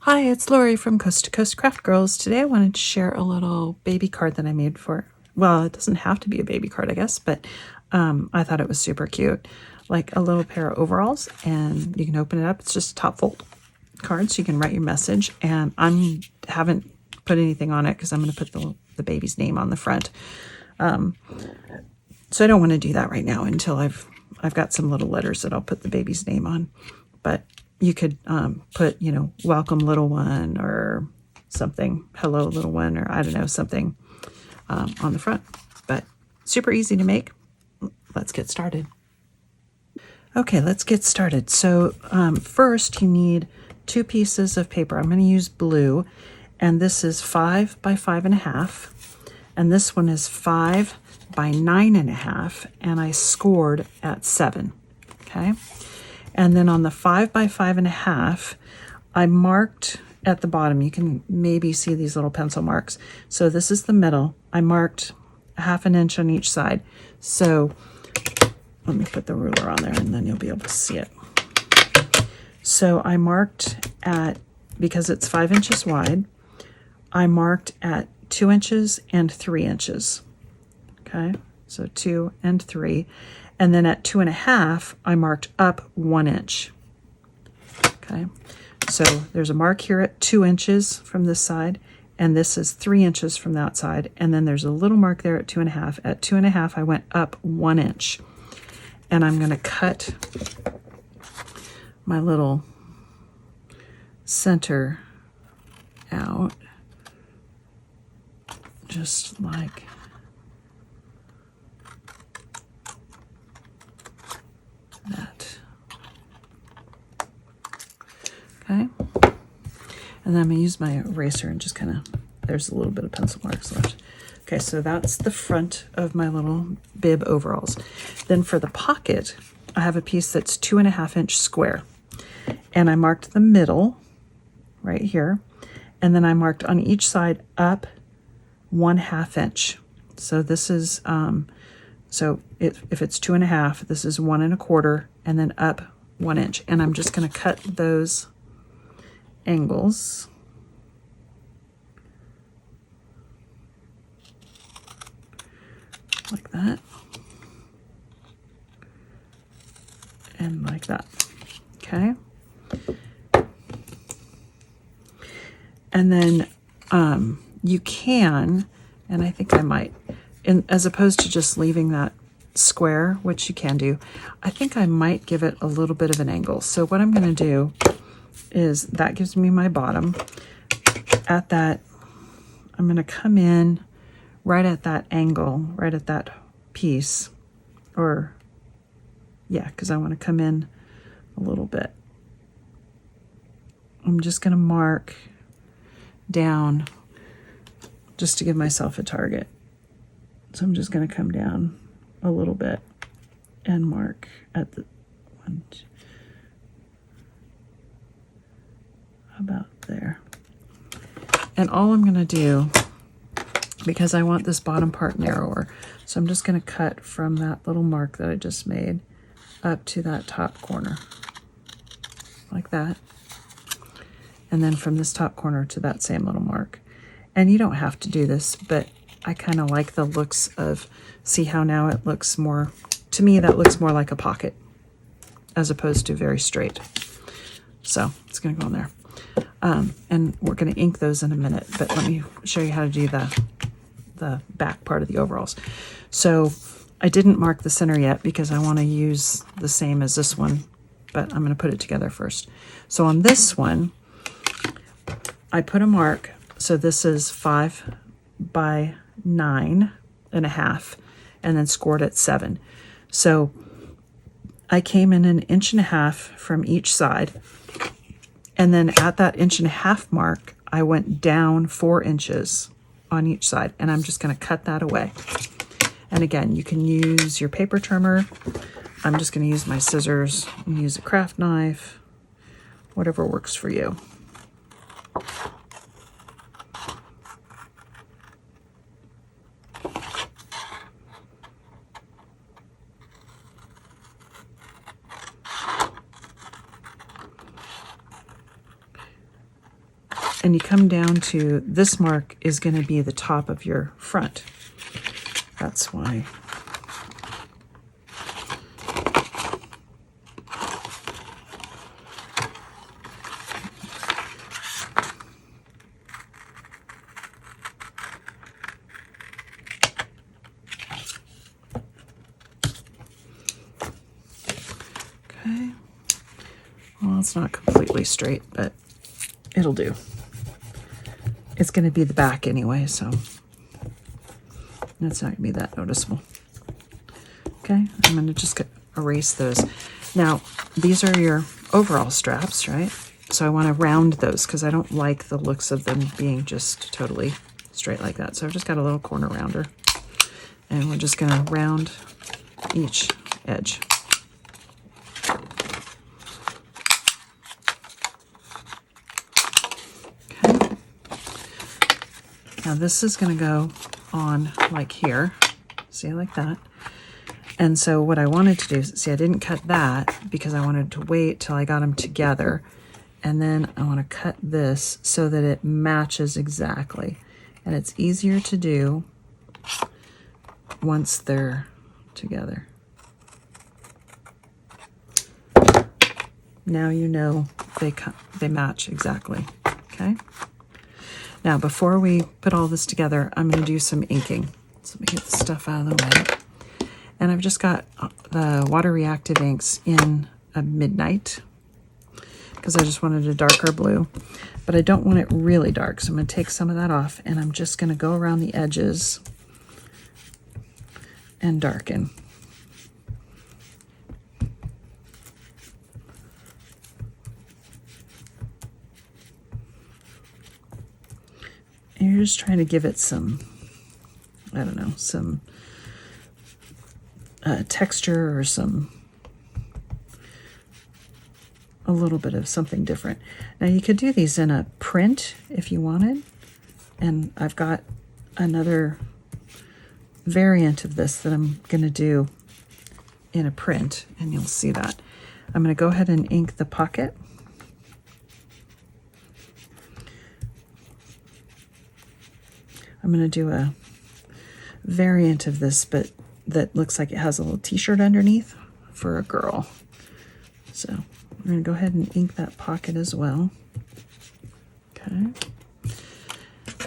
Hi, it's Lori from Coast to Coast Craft Girls. Today I wanted to share a little baby card that I made for, well, it doesn't have to be a baby card, I guess, but I thought it was super cute. Like a little pair of overalls, and you can open it up. It's just a top fold card, so you can write your message. And I haven't put anything on it because I'm going to put the baby's name on the front. So I don't want to do that right now until I've got some little letters that I'll put the baby's name on. But you could put, welcome little one or something, hello little one, or I don't know, something on the front. But super easy to make. Let's get started. Okay, let's get started. So first you need 2 pieces of paper. I'm going to use blue, and this is 5 by 5.5, and this one is 5 by 9.5, and I scored at 7. Okay, and then on the 5 by 5.5, I marked at the bottom. You can maybe see these little pencil marks. So this is the middle. I marked 1/2 inch on each side. So let me put the ruler on there and then you'll be able to see it. So I marked at, because it's 5 inches wide, I marked at 2 inches and 3 inches. Okay, so 2 and 3. And then at 2.5, I marked up 1 inch. Okay, so there's a mark here at 2 inches from this side, and this is 3 inches from that side. And then there's a little mark there at 2.5. At 2.5, I went up 1 inch. And I'm going to cut my little center out just like that. Okay, and then I'm going to use my eraser and just kind of, there's a little bit of pencil marks left. Okay, so that's the front of my little bib overalls. Then for the pocket, I have a piece that's 2.5 inch square. And I marked the middle right here. And then I marked on each side up 1/2 inch. So this is, if it's 2.5, this is 1 1/4, and then up 1 inch. And I'm just going to cut those angles. Like that, and like that. Okay, and then you can, and I think I might, as opposed to just leaving that square, which you can do, I think I might give it a little bit of an angle. So what I'm going to do is, that gives me my bottom. At that, I'm going to come in right at that angle, right at that piece, or yeah, because I want to come in a little bit. I'm just going to mark down just to give myself a target. So I'm just going to come down a little bit and mark at the one, about there. And all I'm going to do, because I want this bottom part narrower, so I'm just going to cut from that little mark that I just made up to that top corner, like that. And then from this top corner to that same little mark. And you don't have to do this, but I kind of like the looks of, see how now it looks more, to me that looks more like a pocket as opposed to very straight. So it's going to go in there. And we're going to ink those in a minute, but let me show you how to do the back part of the overalls. So I didn't mark the center yet because I want to use the same as this one, but I'm going to put it together first. So on this one, I put a mark. So this is 5 by 9.5, and then scored at 7. So I came in 1.5 inches from each side, and then at that 1.5 inch mark, I went down 4 inches on each side, and I'm just going to cut that away. And again, you can use your paper trimmer. I'm just going to use my scissors and use a craft knife, whatever works for you. and you come down to this mark is going to be the top of your front. That's why. Okay. Well, it's not completely straight, but it'll do. It's going to be the back anyway, so it's not going to be that noticeable. Okay, I'm going to just erase those. Now, these are your overall straps, right? So I want to round those because I don't like the looks of them being just totally straight like that. So I've just got a little corner rounder, and we're just going to round each edge. Okay. Now this is going to go on like here. See, like that. And so what I wanted to do, see, I didn't cut that because I wanted to wait till I got them together. And then I want to cut this so that it matches exactly. And it's easier to do once they're together. Now you know they match exactly, okay? Now, before we put all this together, I'm going to do some inking. So let me get the stuff out of the way. And I've just got the Water Reactive inks in a Midnight because I just wanted a darker blue. But I don't want it really dark, so I'm going to take some of that off, and I'm just going to go around the edges and darken. And you're just trying to give it some, I don't know, some texture or a little bit of something different. Now you could do these in a print if you wanted, and I've got another variant of this that I'm going to do in a print, and you'll see that. I'm going to go ahead and ink the pocket. I'm going to do a variant of this, but that looks like it has a little t-shirt underneath for a girl. So I'm going to go ahead and ink that pocket as well. Okay.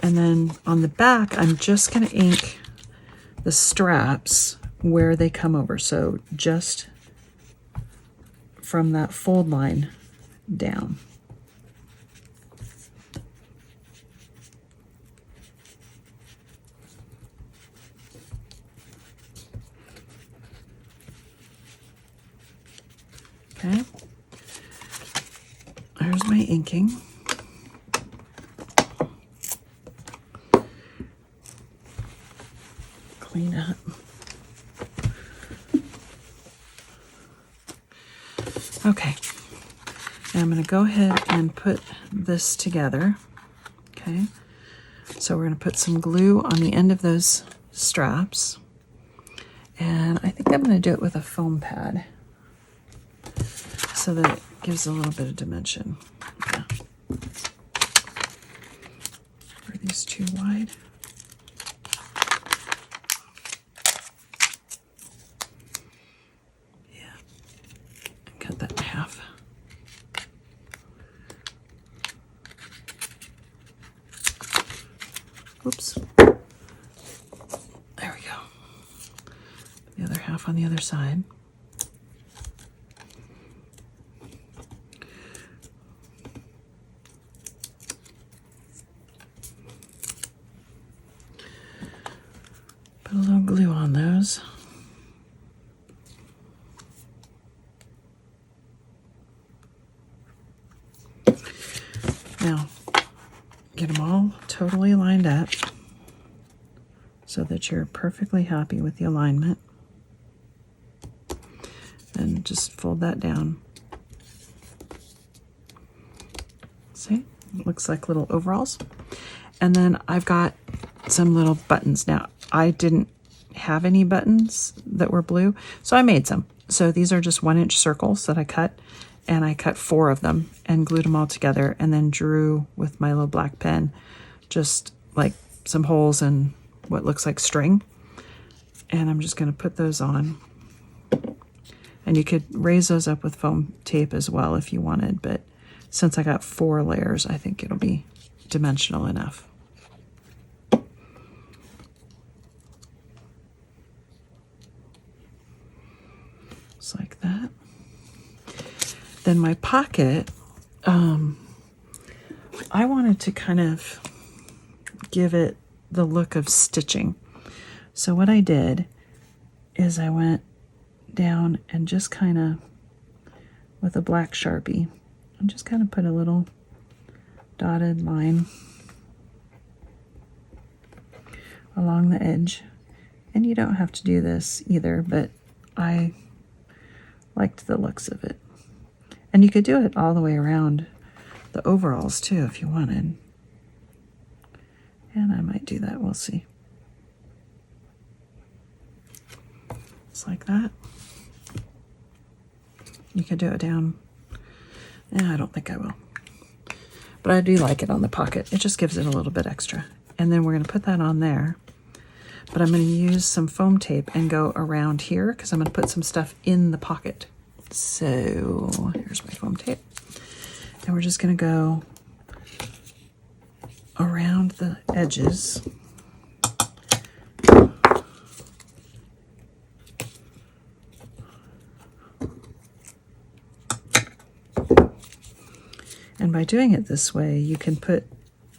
And then on the back, I'm just going to ink the straps where they come over. So just from that fold line down. Okay, there's my inking. Clean up. Okay, now I'm going to go ahead and put this together. Okay, so we're going to put some glue on the end of those straps, and I think I'm going to do it with a foam pad, so that it gives a little bit of dimension. Yeah. Are these too wide? Yeah. Cut that in half. Oops. There we go. The other half on the other side. Put a little glue on those. Now, get them all totally lined up so that you're perfectly happy with the alignment. And just fold that down. See? It looks like little overalls. And then I've got some little buttons. Now, I didn't have any buttons that were blue, so I made some. So these are just 1-inch circles that I cut, and I cut 4 of them and glued them all together, and then drew with my little black pen just like some holes in what looks like string. And I'm just going to put those on. And you could raise those up with foam tape as well if you wanted, but since I got 4 layers, I think it'll be dimensional enough. Just like that. Then my pocket, I wanted to kind of give it the look of stitching. So what I did is I went down and just kind of, with a black Sharpie, and just kind of put a little dotted line along the edge. And you don't have to do this either, but I liked the looks of it. And you could do it all the way around the overalls too if you wanted. And I might do that, we'll see. Just like that. You could do it down. I don't think I will. But I do like it on the pocket. It just gives it a little bit extra. And then we're going to put that on there. But I'm going to use some foam tape and go around here because I'm going to put some stuff in the pocket. So here's my foam tape. And we're just going to go around the edges. And by doing it this way, you can put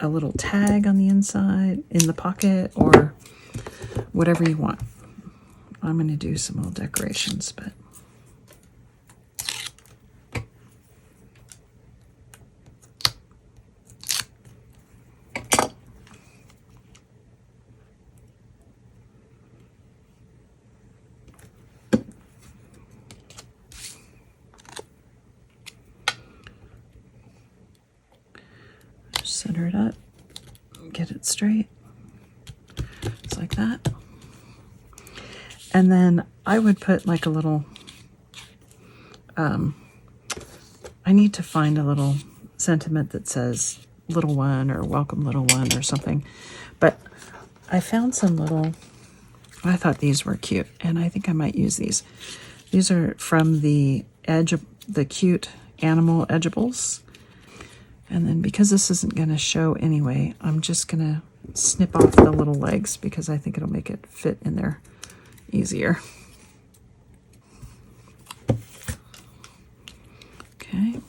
a little tag on the inside in the pocket or whatever you want. I'm going to do some little decorations, but center it up, get it straight, just like that. And then I would put like a little, I need to find a little sentiment that says little one or welcome little one or something. But I found some little, I thought these were cute and I think I might use these. These are from the Cute Animal Edgeables. And then because this isn't going to show anyway, I'm just going to snip off the little legs because I think it'll make it fit in there easier. Okay.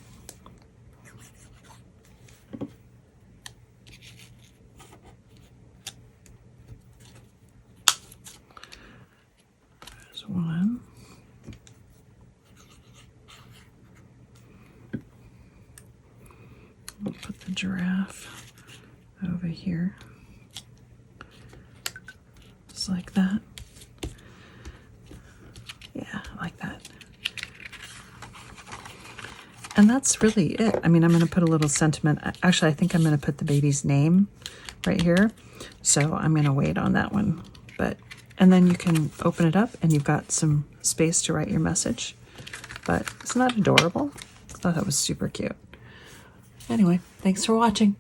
There's one. I'll put the giraffe over here, just like that. Yeah, like that. And that's really it. I mean, I'm going to put a little sentiment. Actually, I think I'm going to put the baby's name right here. So I'm going to wait on that one. And then you can open it up and you've got some space to write your message. But isn't that adorable? I thought that was super cute. Anyway, thanks for watching.